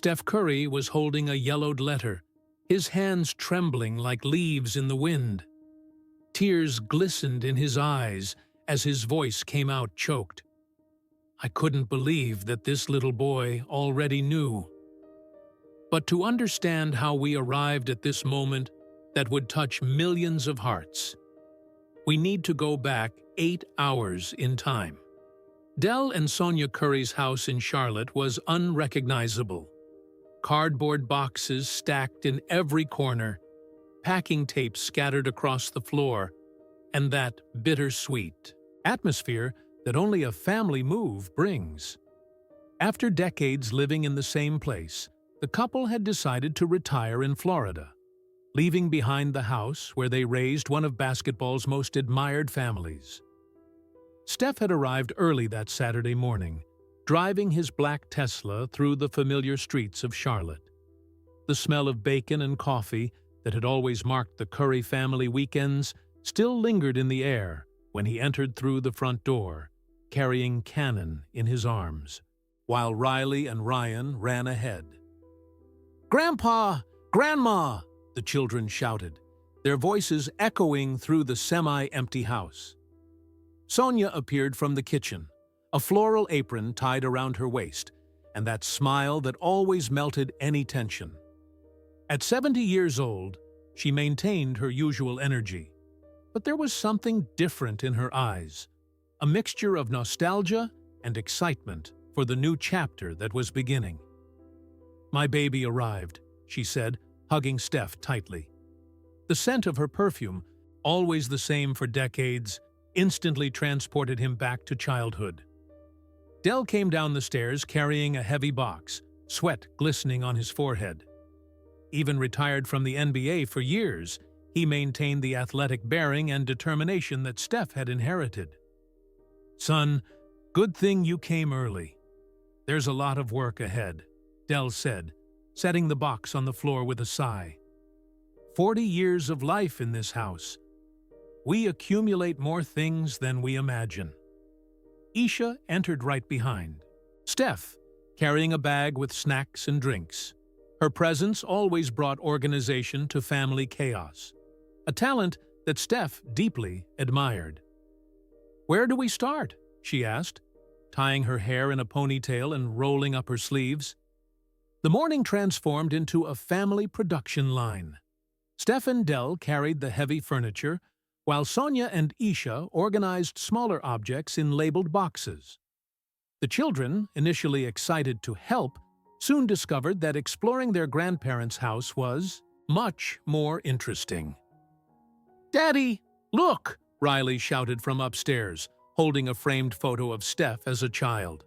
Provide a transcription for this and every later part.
Steph Curry was holding a yellowed letter, his hands trembling like leaves in the wind. Tears glistened in his eyes as his voice came out choked. I couldn't believe that this little boy already knew. But to understand how we arrived at this moment that would touch millions of hearts, we need to go back 8 hours in time. Del and Sonia Curry's house in Charlotte was unrecognizable. Cardboard boxes stacked in every corner, packing tape scattered across the floor, and that bittersweet atmosphere that only a family move brings. After decades living in the same place, the couple had decided to retire in Florida, leaving behind the house where they raised one of basketball's most admired families. Steph had arrived early that Saturday morning, driving his black Tesla through the familiar streets of Charlotte. The smell of bacon and coffee that had always marked the Curry family weekends still lingered in the air when he entered through the front door, carrying Cannon in his arms, while Riley and Ryan ran ahead. "Grandpa! Grandma!" the children shouted, their voices echoing through the semi-empty house. Sonia appeared from the kitchen, a floral apron tied around her waist, and that smile that always melted any tension. At 70 years old, she maintained her usual energy, but there was something different in her eyes, a mixture of nostalgia and excitement for the new chapter that was beginning. "My baby arrived," she said, hugging Steph tightly. The scent of her perfume, always the same for decades, instantly transported him back to childhood. Del came down the stairs carrying a heavy box, sweat glistening on his forehead. Even retired from the NBA for years, he maintained the athletic bearing and determination that Steph had inherited. "Son, good thing you came early. There's a lot of work ahead," Del said, setting the box on the floor with a sigh. 40 years of life in this house. We accumulate more things than we imagine. Isha entered right behind. Steph, carrying a bag with snacks and drinks. Her presence always brought organization to family chaos, a talent that Steph deeply admired. "Where do we start?" she asked, tying her hair in a ponytail and rolling up her sleeves. The morning transformed into a family production line. Steph and Del carried the heavy furniture, while Sonia and Isha organized smaller objects in labeled boxes. The children, initially excited to help, soon discovered that exploring their grandparents' house was much more interesting. "Daddy, look!" Riley shouted from upstairs, holding a framed photo of Steph as a child.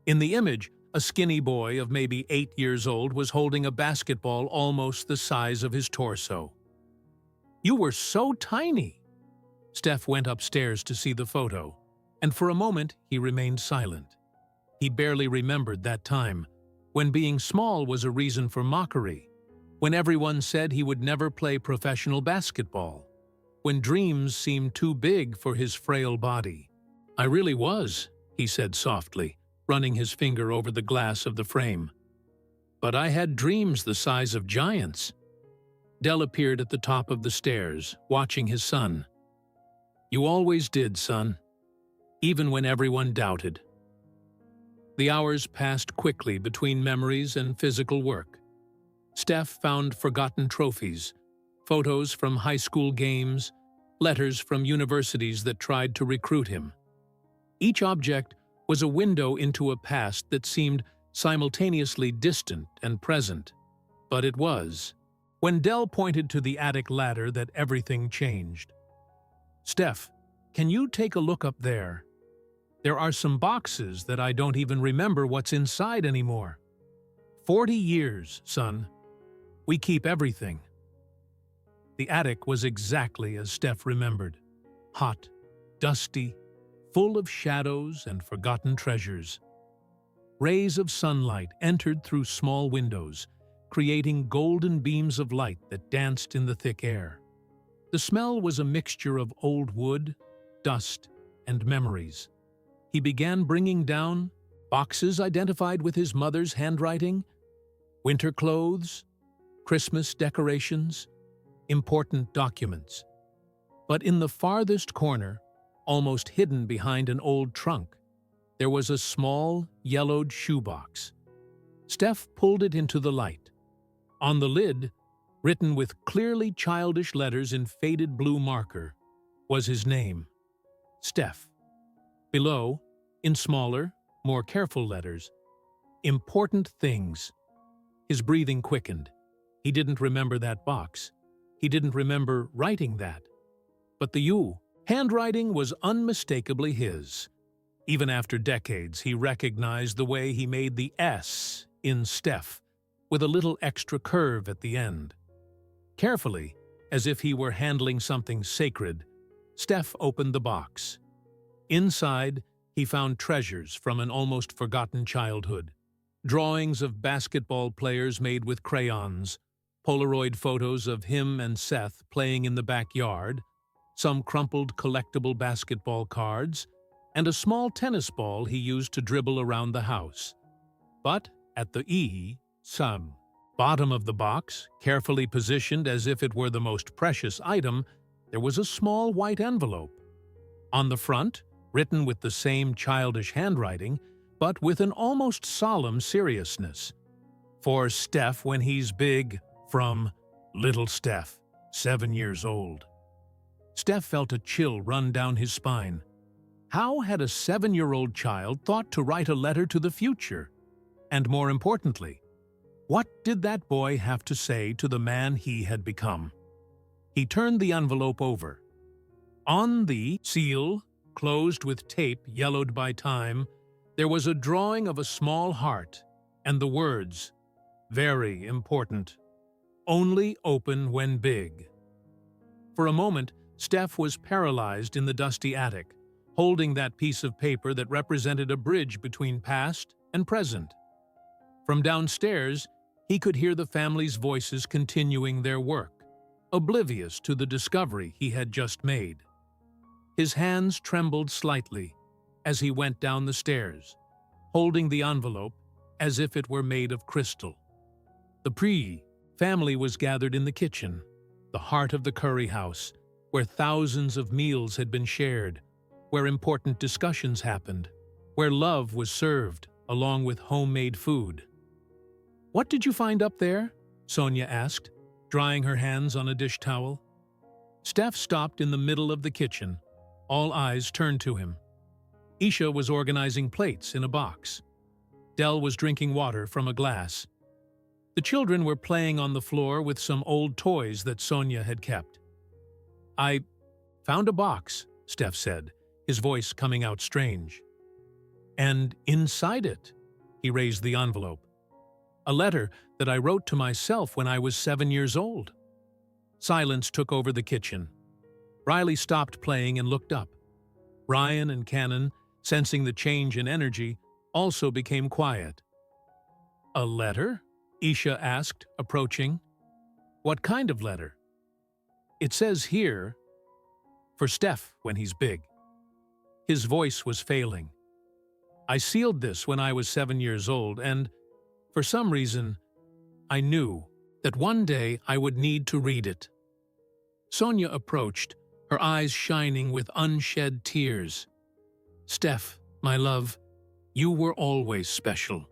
In the image, a skinny boy of maybe 8 years old was holding a basketball almost the size of his torso. "You were so tiny!" Steph went upstairs to see the photo, and for a moment he remained silent. He barely remembered that time, when being small was a reason for mockery, when everyone said he would never play professional basketball, when dreams seemed too big for his frail body. "I really was," he said softly, running his finger over the glass of the frame. "But I had dreams the size of giants." Del appeared at the top of the stairs, watching his son. "You always did, son, even when everyone doubted." The hours passed quickly between memories and physical work. Steph found forgotten trophies, photos from high school games, letters from universities that tried to recruit him. Each object was a window into a past that seemed simultaneously distant and present. But it was. When Del pointed to the attic ladder that everything changed. "Steph, can you take a look up there? There are some boxes that I don't even remember what's inside anymore. 40 years, son. We keep everything." The attic was exactly as Steph remembered. Hot, dusty, full of shadows and forgotten treasures. Rays of sunlight entered through small windows, creating golden beams of light that danced in the thick air. The smell was a mixture of old wood, dust, and memories. He began bringing down boxes identified with his mother's handwriting, winter clothes, Christmas decorations, important documents. But in the farthest corner, almost hidden behind an old trunk, there was a small, yellowed shoebox. Steph pulled it into the light. On the lid, written with clearly childish letters in faded blue marker, was his name, Steph. Below, in smaller, more careful letters, important things. His breathing quickened. He didn't remember that box. He didn't remember writing that. But the U, handwriting was unmistakably his. Even after decades, he recognized the way he made the S in Steph, with a little extra curve at the end. Carefully, as if he were handling something sacred, Steph opened the box. Inside, he found treasures from an almost forgotten childhood. Drawings of basketball players made with crayons, Polaroid photos of him and Seth playing in the backyard, some crumpled collectible basketball cards, and a small tennis ball he used to dribble around the house. But at the bottom of the box, carefully positioned as if it were the most precious item, there was a small white envelope. On the front, written with the same childish handwriting, but with an almost solemn seriousness. For Steph when he's big, from Little Steph, 7 years old. Steph felt a chill run down his spine. How had a 7-year-old child thought to write a letter to the future? And more importantly, what did that boy have to say to the man he had become? He turned the envelope over. On the seal, closed with tape yellowed by time, there was a drawing of a small heart and the words, "Very important. Only open when big." For a moment, Steph was paralyzed in the dusty attic, holding that piece of paper that represented a bridge between past and present. From downstairs, he could hear the family's voices continuing their work, oblivious to the discovery he had just made. His hands trembled slightly as he went down the stairs, holding the envelope as if it were made of crystal. The family was gathered in the kitchen, the heart of the curry house, where thousands of meals had been shared, where important discussions happened, where love was served along with homemade food. "What did you find up there?" Sonia asked, drying her hands on a dish towel. Steph stopped in the middle of the kitchen. All eyes turned to him. Isha was organizing plates in a box. Del was drinking water from a glass. The children were playing on the floor with some old toys that Sonia had kept. "I found a box," Steph said, his voice coming out strange. "And inside it," he raised the envelope, "a letter that I wrote to myself when I was 7 years old." Silence took over the kitchen. Riley stopped playing and looked up. Ryan and Cannon, sensing the change in energy, also became quiet. "A letter?" Isha asked, approaching. "What kind of letter?" "It says here, for Steph when he's big." His voice was failing. "I sealed this when I was 7 years old, and, for some reason, I knew that one day I would need to read it." Sonia approached, her eyes shining with unshed tears. "Steph, my love, you were always special.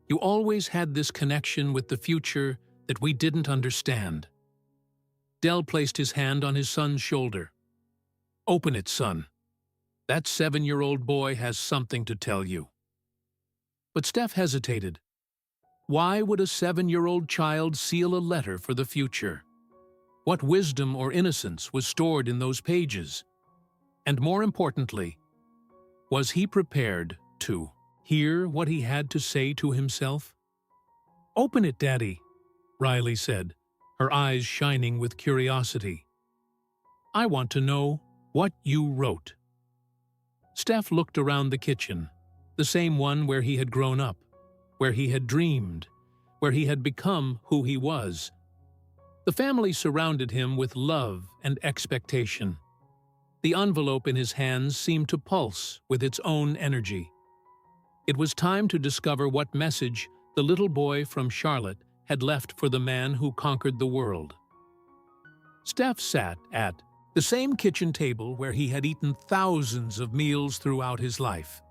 You always had this connection with the future that we didn't understand." Del placed his hand on his son's shoulder. "Open it, son. That 7-year-old boy has something to tell you." But Steph hesitated. Why would a 7-year-old child seal a letter for the future? What wisdom or innocence was stored in those pages? And more importantly, was he prepared to hear what he had to say to himself? "Open it, Daddy," Riley said, her eyes shining with curiosity. "I want to know what you wrote." Steph looked around the kitchen, the same one where he had grown up, where he had dreamed, where he had become who he was. The family surrounded him with love and expectation. The envelope in his hands seemed to pulse with its own energy. It was time to discover what message the little boy from Charlotte had left for the man who conquered the world. Steph sat at the same kitchen table where he had eaten thousands of meals throughout his life.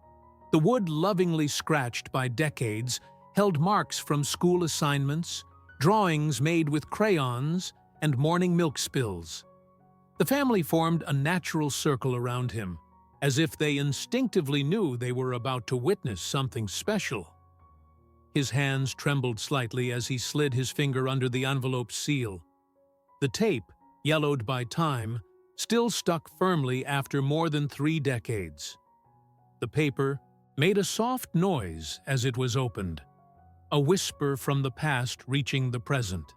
The wood, lovingly scratched by decades, held marks from school assignments, drawings made with crayons, and morning milk spills. The family formed a natural circle around him, as if they instinctively knew they were about to witness something special. His hands trembled slightly as he slid his finger under the envelope's seal. The tape, yellowed by time, still stuck firmly after more than 3 decades. The paper made a soft noise as it was opened, a whisper from the past reaching the present.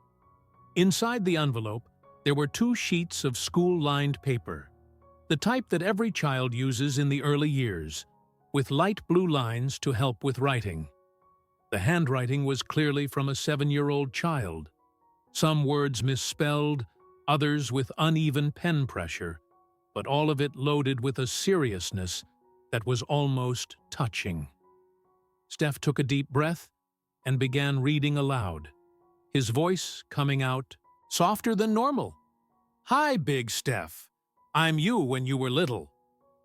Inside the envelope, there were 2 sheets of school-lined paper, the type that every child uses in the early years, with light blue lines to help with writing. The handwriting was clearly from a 7-year-old child, some words misspelled, others with uneven pen pressure, but all of it loaded with a seriousness that was almost touching. Steph took a deep breath and began reading aloud, his voice coming out softer than normal. "Hi, Big Steph. I'm you when you were little.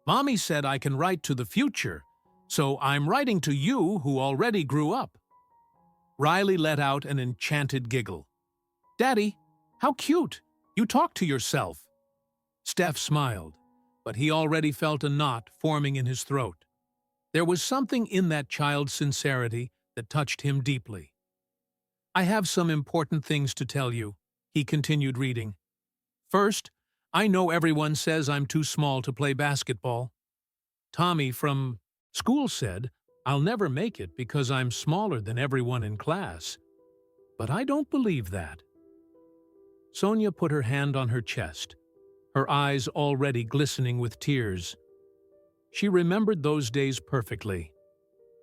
Mommy said I can write to the future, so I'm writing to you who already grew up." Riley let out an enchanted giggle. "Daddy, how cute! You talk to yourself." Steph smiled, but he already felt a knot forming in his throat. There was something in that child's sincerity that touched him deeply. "I have some important things to tell you," he continued reading. "First, I know everyone says I'm too small to play basketball. Tommy from school said I'll never make it because I'm smaller than everyone in class. But I don't believe that." Sonia put her hand on her chest, her eyes already glistening with tears. She remembered those days perfectly,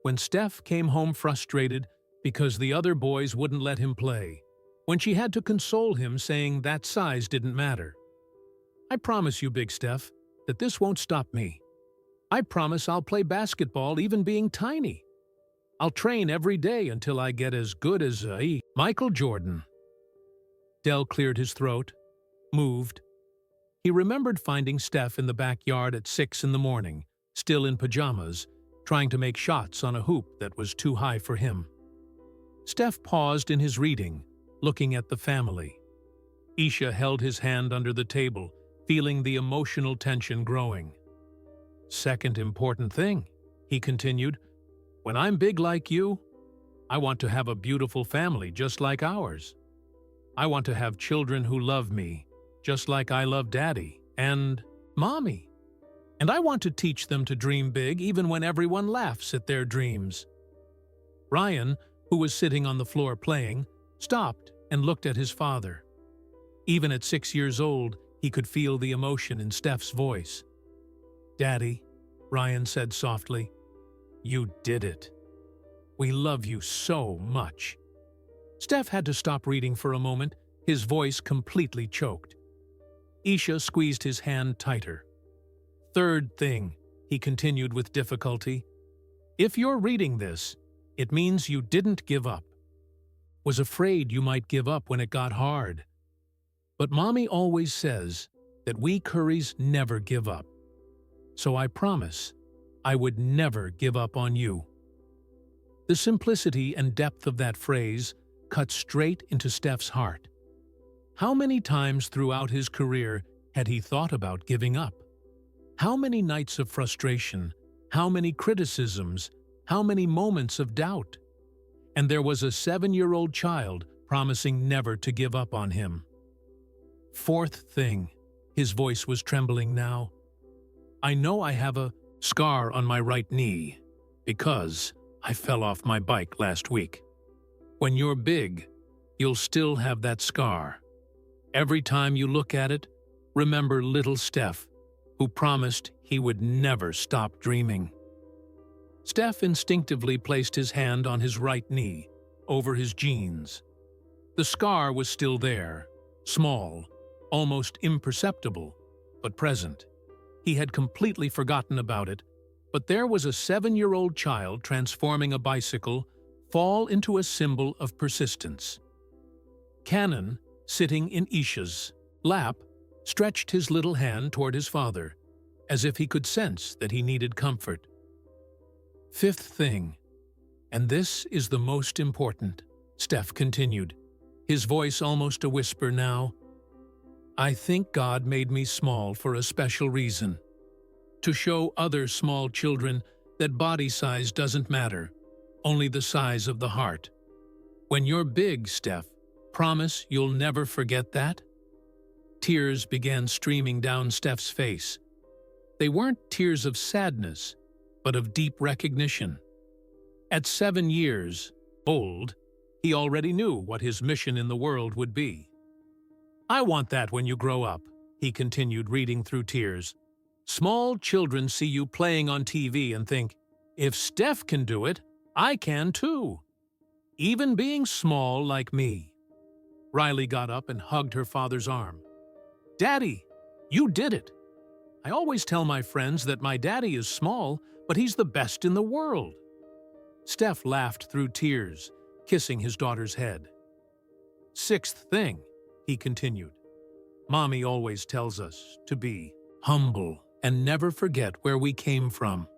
when Steph came home frustrated because the other boys wouldn't let him play, when she had to console him saying that size didn't matter. "I promise you, Big Steph, that this won't stop me. I promise I'll play basketball even being tiny. I'll train every day until I get as good as Michael Jordan." Dell cleared his throat, moved. He remembered finding Steph in the backyard at 6 in the morning, still in pajamas, trying to make shots on a hoop that was too high for him. Steph paused in his reading, looking at the family. Isha held his hand under the table, feeling the emotional tension growing. "Second important thing," he continued, "when I'm big like you, I want to have a beautiful family just like ours. I want to have children who love me, just like I love Daddy and Mommy. And I want to teach them to dream big even when everyone laughs at their dreams." Ryan, who was sitting on the floor playing, stopped and looked at his father. Even at 6 years old, he could feel the emotion in Steph's voice. "Daddy," Ryan said softly, "you did it. We love you so much." Steph had to stop reading for a moment, his voice completely choked. Isha squeezed his hand tighter. "Third thing," he continued with difficulty, "if you're reading this, it means you didn't give up. Was afraid you might give up when it got hard. But Mommy always says that we Currys never give up. So I promise I would never give up on you." The simplicity and depth of that phrase cut straight into Steph's heart. How many times throughout his career had he thought about giving up? How many nights of frustration, how many criticisms, how many moments of doubt? And there was a 7-year-old child promising never to give up on him. "Fourth thing," his voice was trembling now, "I know I have a scar on my right knee because I fell off my bike last week. When you're big, you'll still have that scar. Every time you look at it, remember little Steph, who promised he would never stop dreaming." Steph instinctively placed his hand on his right knee, over his jeans. The scar was still there, small, almost imperceptible, but present. He had completely forgotten about it, but there was a 7-year-old child transforming a bicycle fall into a symbol of persistence. Cannon, sitting in Isha's lap, stretched his little hand toward his father, as if he could sense that he needed comfort. Fifth thing, and this is the most important, Steph continued, his voice almost a whisper now. I think God made me small for a special reason. To show other small children that body size doesn't matter, only the size of the heart. When you're big, Steph, promise you'll never forget that? Tears began streaming down Steph's face. They weren't tears of sadness, but of deep recognition. At 7 years old, he already knew what his mission in the world would be. I want that when you grow up, he continued, reading through tears. Small children see you playing on TV and think, if Steph can do it, I can too. Even being small like me. Riley got up and hugged her father's arm. Daddy, you did it. I always tell my friends that my daddy is small, but he's the best in the world. Steph laughed through tears, kissing his daughter's head. Sixth thing, he continued. Mommy always tells us to be humble and never forget where we came from.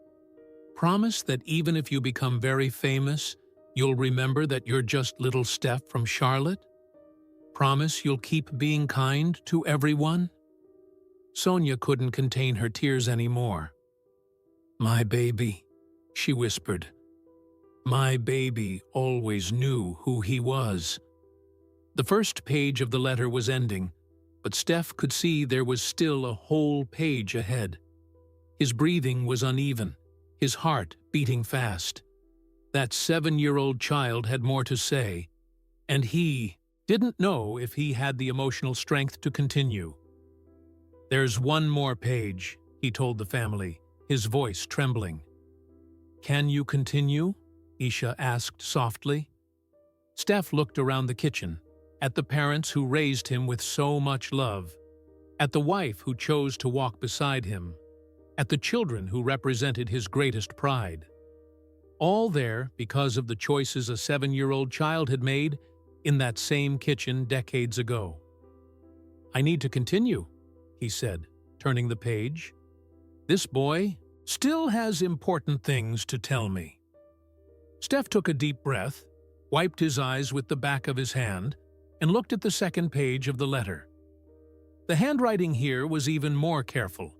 Promise that even if you become very famous, you'll remember that you're just little Steph from Charlotte? Promise you'll keep being kind to everyone? Sonia couldn't contain her tears anymore. My baby, she whispered. My baby always knew who he was. The first page of the letter was ending, but Steph could see there was still a whole page ahead. His breathing was uneven, his heart beating fast. That 7-year-old child had more to say, and he didn't know if he had the emotional strength to continue. There's one more page, he told the family, his voice trembling. Can you continue? Isha asked softly. Steph looked around the kitchen, at the parents who raised him with so much love, at the wife who chose to walk beside him, at the children who represented his greatest pride. All there because of the choices a 7-year-old child had made in that same kitchen decades ago. I need to continue, he said, turning the page. This boy still has important things to tell me. Steph took a deep breath, wiped his eyes with the back of his hand, and looked at the second page of the letter. The handwriting here was even more careful,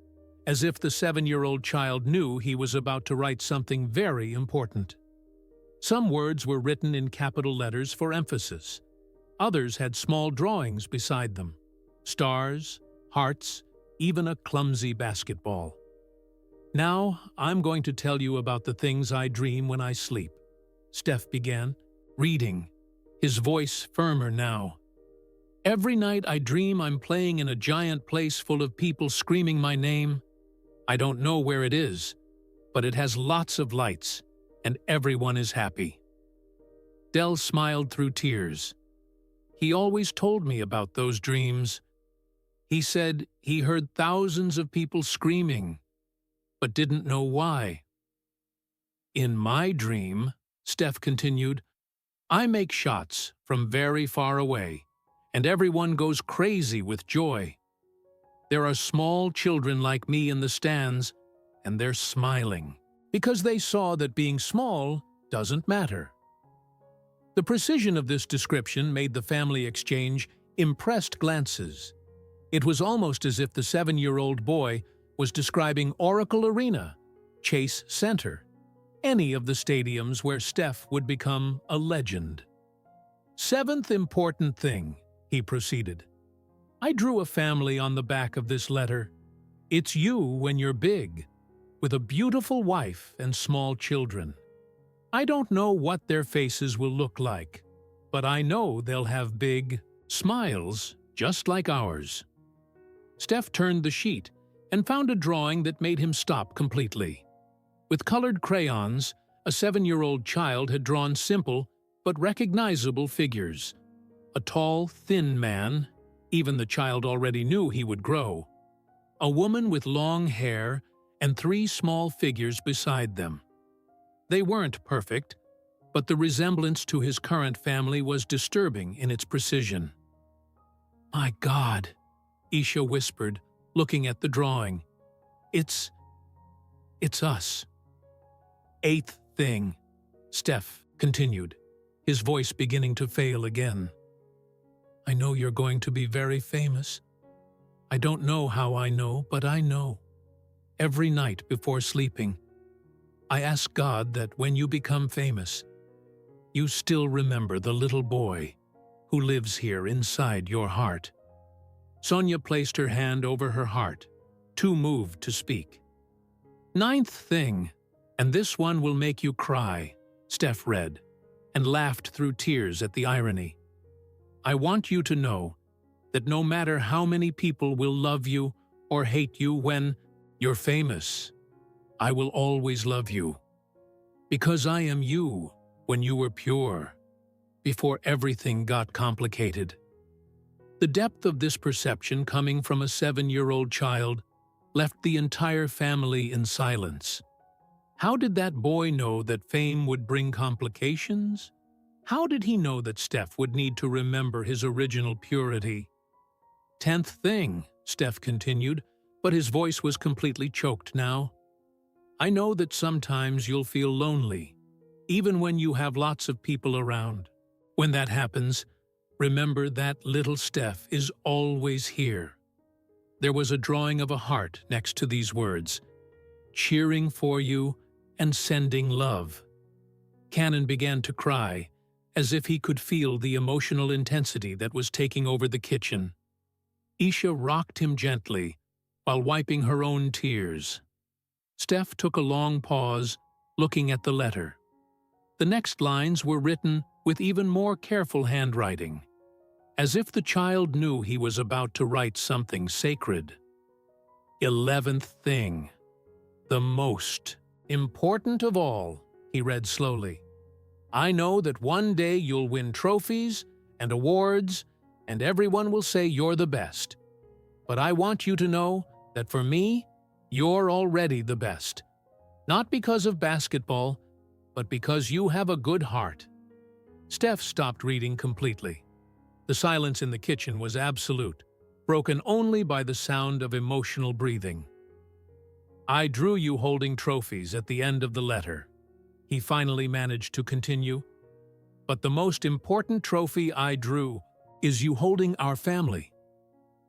as if the 7-year-old child knew he was about to write something very important. Some words were written in capital letters for emphasis. Others had small drawings beside them. Stars, hearts, even a clumsy basketball. Now, I'm going to tell you about the things I dream when I sleep, Steph began, reading, his voice firmer now. Every night I dream I'm playing in a giant place full of people screaming my name. I don't know where it is, but it has lots of lights, and everyone is happy. Dell smiled through tears. He always told me about those dreams. He said he heard thousands of people screaming, but didn't know why. In my dream, Steph continued, I make shots from very far away, and everyone goes crazy with joy. There are small children like me in the stands, and they're smiling, because they saw that being small doesn't matter. The precision of this description made the family exchange impressed glances. It was almost as if the 7-year-old boy was describing Oracle Arena, Chase Center, any of the stadiums where Steph would become a legend. Seventh important thing, he proceeded. I drew a family on the back of this letter. It's you when you're big, with a beautiful wife and small children. I don't know what their faces will look like, but I know they'll have big smiles just like ours. Steph turned the sheet and found a drawing that made him stop completely. With colored crayons, a 7-year-old child had drawn simple but recognizable figures. A tall, thin man, even the child already knew he would grow. A woman with long hair and 3 small figures beside them. They weren't perfect, but the resemblance to his current family was disturbing in its precision. "My God," Isha whispered, looking at the drawing. It's us." "Eighth thing," Steph continued, his voice beginning to fail again. "I know you're going to be very famous. I don't know how I know, but I know. Every night before sleeping, I ask God that when you become famous, you still remember the little boy who lives here inside your heart." Sonia placed her hand over her heart, too moved to speak. "Ninth thing, and this one will make you cry," Steph read, and laughed through tears at the irony. "I want you to know that no matter how many people will love you or hate you when you're famous, I will always love you. Because I am you when you were pure, before everything got complicated." The depth of this perception coming from a 7-year-old child left the entire family in silence. How did that boy know that fame would bring complications? How did he know that Steph would need to remember his original purity? "10th thing," Steph continued, but his voice was completely choked now. "I know that sometimes you'll feel lonely, even when you have lots of people around. When that happens, remember that little Steph is always here." There was a drawing of a heart next to these words, "cheering for you and sending love." Cannon began to cry, as if he could feel the emotional intensity that was taking over the kitchen. Isha rocked him gently, while wiping her own tears. Steph took a long pause, looking at the letter. The next lines were written with even more careful handwriting, as if the child knew he was about to write something sacred. 11th thing. "The most important of all," he read slowly. "I know that one day you'll win trophies and awards, and everyone will say you're the best. But I want you to know that for me, you're already the best. Not because of basketball, but because you have a good heart." Steph stopped reading completely. The silence in the kitchen was absolute, broken only by the sound of emotional breathing. "I drew you holding trophies at the end of the letter," he finally managed to continue. "But the most important trophy I drew is you holding our family.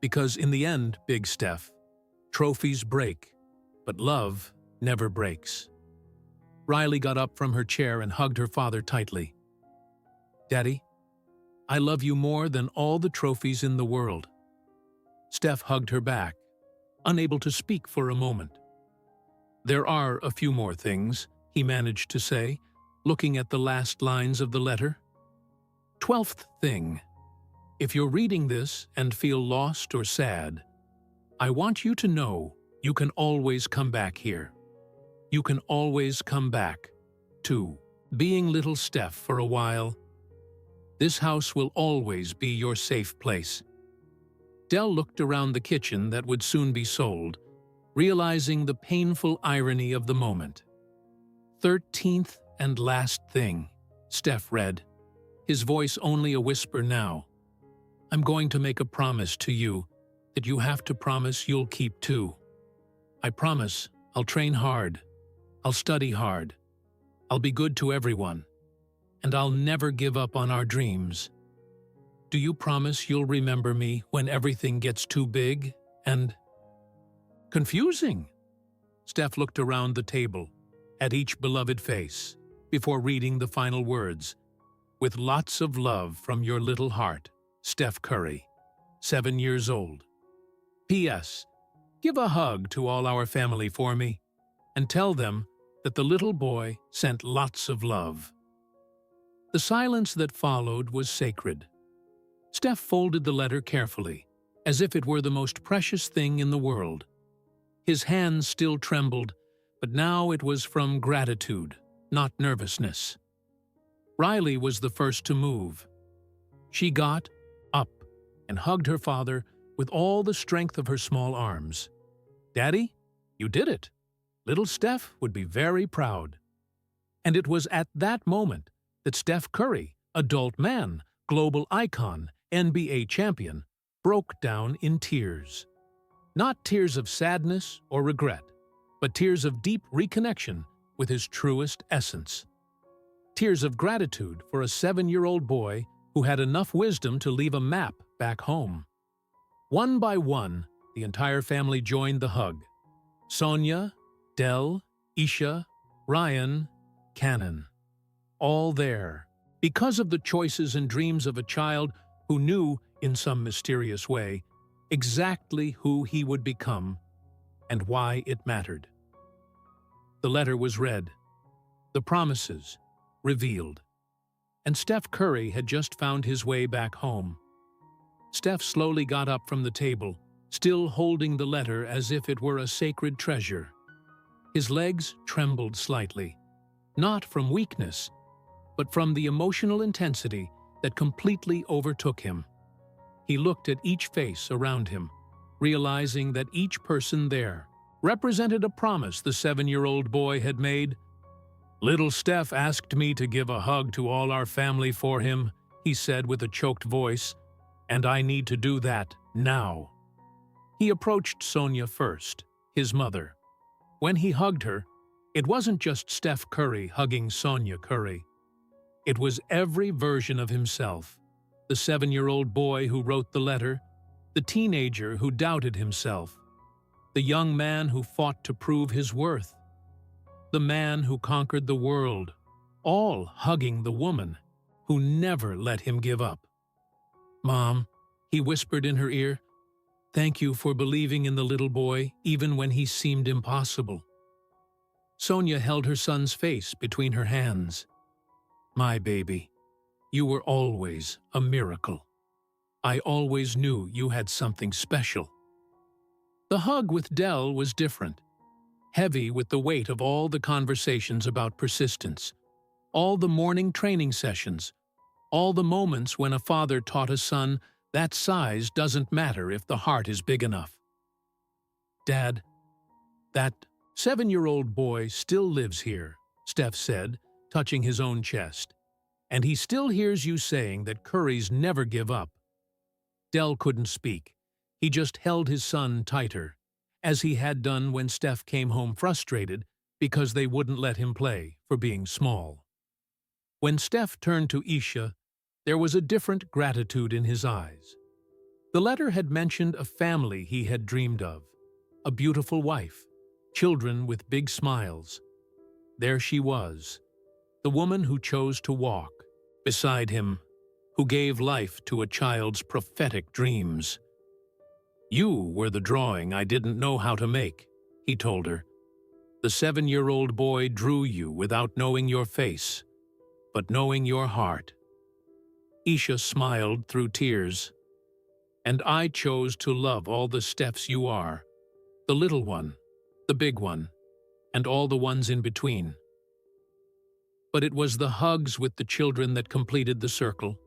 Because in the end, Big Steph, trophies break, but love never breaks." Riley got up from her chair and hugged her father tightly. "Daddy, I love you more than all the trophies in the world." Steph hugged her back, unable to speak for a moment. "There are a few more things," he managed to say, looking at the last lines of the letter. 12th thing. If you're reading this and feel lost or sad, I want you to know you can always come back here. You can always come back to being little Steph for a while. This house will always be your safe place." Dell looked around the kitchen that would soon be sold, realizing the painful irony of the moment. 13th and last thing, Steph read, his voice only a whisper now. "I'm going to make a promise to you that you have to promise you'll keep too. I promise I'll train hard, I'll study hard, I'll be good to everyone, and I'll never give up on our dreams. Do you promise you'll remember me when everything gets too big and confusing?" Steph looked around the table, at each beloved face, before reading the final words. "With lots of love from your little heart, Steph Curry, 7 years old. P.S. Give a hug to all our family for me, and tell them that the little boy sent lots of love." The silence that followed was sacred. Steph folded the letter carefully, as if it were the most precious thing in the world. His hands still trembled, but now it was from gratitude, not nervousness. Riley was the first to move. She got up and hugged her father with all the strength of her small arms. "Daddy, you did it. Little Steph would be very proud." And it was at that moment that Steph Curry, adult man, global icon, NBA champion, broke down in tears. Not tears of sadness or regret, but tears of deep reconnection with his truest essence. Tears of gratitude for a 7-year-old boy who had enough wisdom to leave a map back home. One by one, the entire family joined the hug. Sonia, Del, Isha, Ryan, Cannon. All there, because of the choices and dreams of a child who knew, in some mysterious way, exactly who he would become and why it mattered. The letter was read, the promises revealed, and Steph Curry had just found his way back home. Steph slowly got up from the table, still holding the letter as if it were a sacred treasure. His legs trembled slightly, not from weakness, but from the emotional intensity that completely overtook him. He looked at each face around him, realizing that each person there represented a promise the 7-year-old boy had made. "Little Steph asked me to give a hug to all our family for him," he said with a choked voice, "and I need to do that now." He approached Sonia first, his mother. When he hugged her, it wasn't just Steph Curry hugging Sonia Curry. It was every version of himself. The 7-year-old boy who wrote the letter, the teenager who doubted himself, the young man who fought to prove his worth, the man who conquered the world, all hugging the woman who never let him give up. "Mom," he whispered in her ear, "thank you for believing in the little boy even when he seemed impossible." Sonia held her son's face between her hands. "My baby, you were always a miracle. I always knew you had something special." The hug with Del was different, heavy with the weight of all the conversations about persistence, all the morning training sessions, all the moments when a father taught a son that size doesn't matter if the heart is big enough. "Dad, that 7-year-old boy still lives here," Steph said, touching his own chest. "And he still hears you saying that Currys never give up." Del couldn't speak. He just held his son tighter, as he had done when Steph came home frustrated because they wouldn't let him play for being small. When Steph turned to Isha, there was a different gratitude in his eyes. The letter had mentioned a family he had dreamed of, a beautiful wife, children with big smiles. There she was, the woman who chose to walk beside him, who gave life to a child's prophetic dreams. "You were the drawing I didn't know how to make," he told her. "The 7-year-old boy drew you without knowing your face, but knowing your heart." Isha smiled through tears. "And I chose to love all the Stephs you are, the little one, the big one, and all the ones in between." But it was the hugs with the children that completed the circle.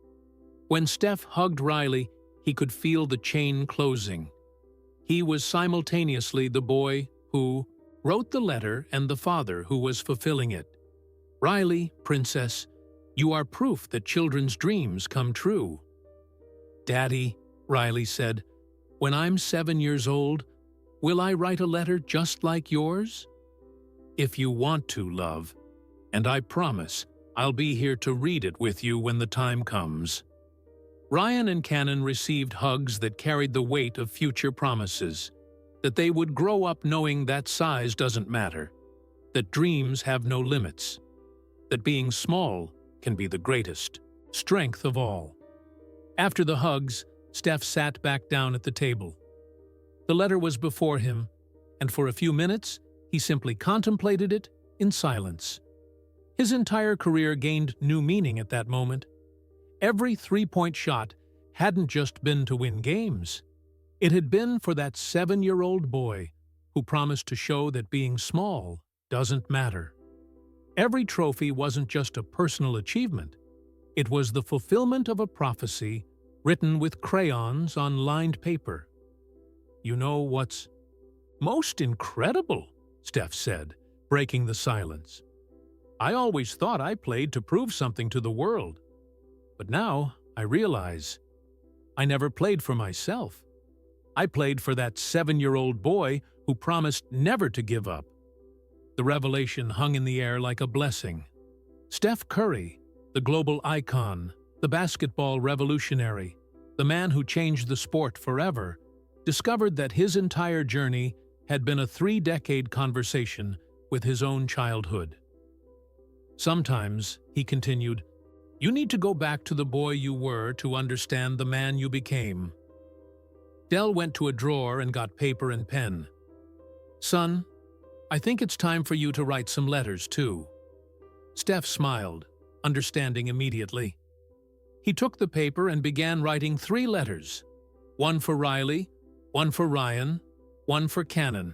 When Steph hugged Riley, he could feel the chain closing. He was simultaneously the boy who wrote the letter and the father who was fulfilling it. "Riley, princess, you are proof that children's dreams come true." "Daddy," Riley said, "when I'm 7 years old, will I write a letter just like yours?" "If you want to, love, and I promise I'll be here to read it with you when the time comes." Ryan and Cannon received hugs that carried the weight of future promises, that they would grow up knowing that size doesn't matter, that dreams have no limits, that being small can be the greatest strength of all. After the hugs, Steph sat back down at the table. The letter was before him, and for a few minutes he simply contemplated it in silence. His entire career gained new meaning at that moment. Every three-point shot hadn't just been to win games. It had been for that 7-year-old boy who promised to show that being small doesn't matter. Every trophy wasn't just a personal achievement. It was the fulfillment of a prophecy written with crayons on lined paper. "You know what's most incredible?" Steph said, breaking the silence. I always thought I played to prove something to the world. But now I realize I never played for myself. I played for that 7-year-old boy who promised never to give up. The revelation hung in the air like a blessing. Steph Curry, the global icon, the basketball revolutionary, the man who changed the sport forever, discovered that his entire journey had been a 3-decade conversation with his own childhood. Sometimes, he continued, you need to go back to the boy you were to understand the man you became. Dell went to a drawer and got paper and pen. Son, I think it's time for you to write some letters, too. Steph smiled, understanding immediately. He took the paper and began writing 3 letters. One for Riley, one for Ryan, one for Cannon.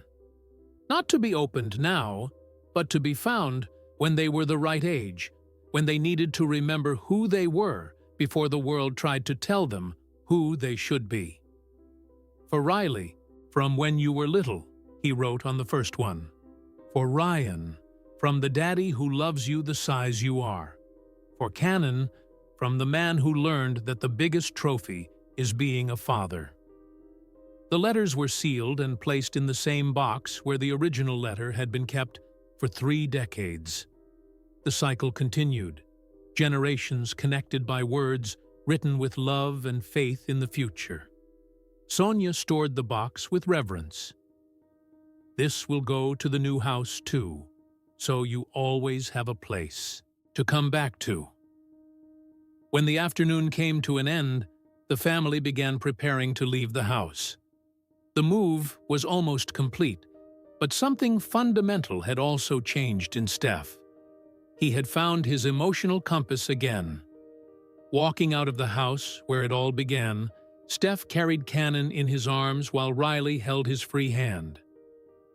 Not to be opened now, but to be found when they were the right age, when they needed to remember who they were before the world tried to tell them who they should be. For Riley, from when you were little, he wrote on the first one. For Ryan, from the daddy who loves you the size you are. For Cannon, from the man who learned that the biggest trophy is being a father. The letters were sealed and placed in the same box where the original letter had been kept for 3 decades. The cycle continued, generations connected by words written with love and faith in the future. Sonia stored the box with reverence. This will go to the new house too, so you always have a place to come back to. When the afternoon came to an end, the family began preparing to leave the house. The move was almost complete, but something fundamental had also changed in Steph. He had found his emotional compass again. Walking out of the house where it all began, Steph carried Cannon in his arms while Riley held his free hand.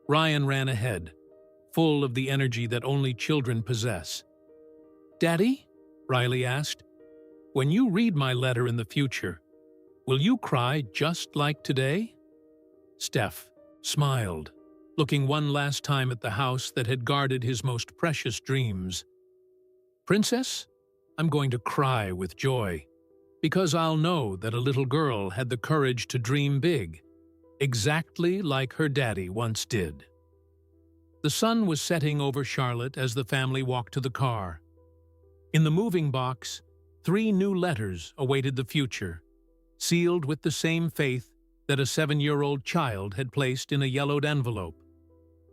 Ryan ran ahead, full of the energy that only children possess. "Daddy?" Riley asked. "When you read my letter in the future, will you cry just like today?" Steph smiled, looking one last time at the house that had guarded his most precious dreams. "Princess, I'm going to cry with joy, because I'll know that a little girl had the courage to dream big, exactly like her daddy once did." The sun was setting over Charlotte as the family walked to the car. In the moving box, 3 new letters awaited the future, sealed with the same faith that a 7-year-old child had placed in a yellowed envelope.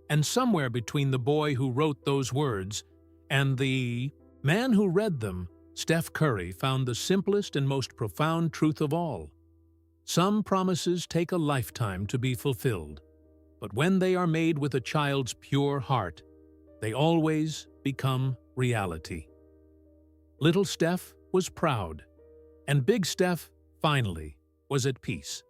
And somewhere between the boy who wrote those words and the man who read them, Steph Curry found the simplest and most profound truth of all. Some promises take a lifetime to be fulfilled, but when they are made with a child's pure heart, they always become reality. Little Steph was proud, and Big Steph, finally, was at peace.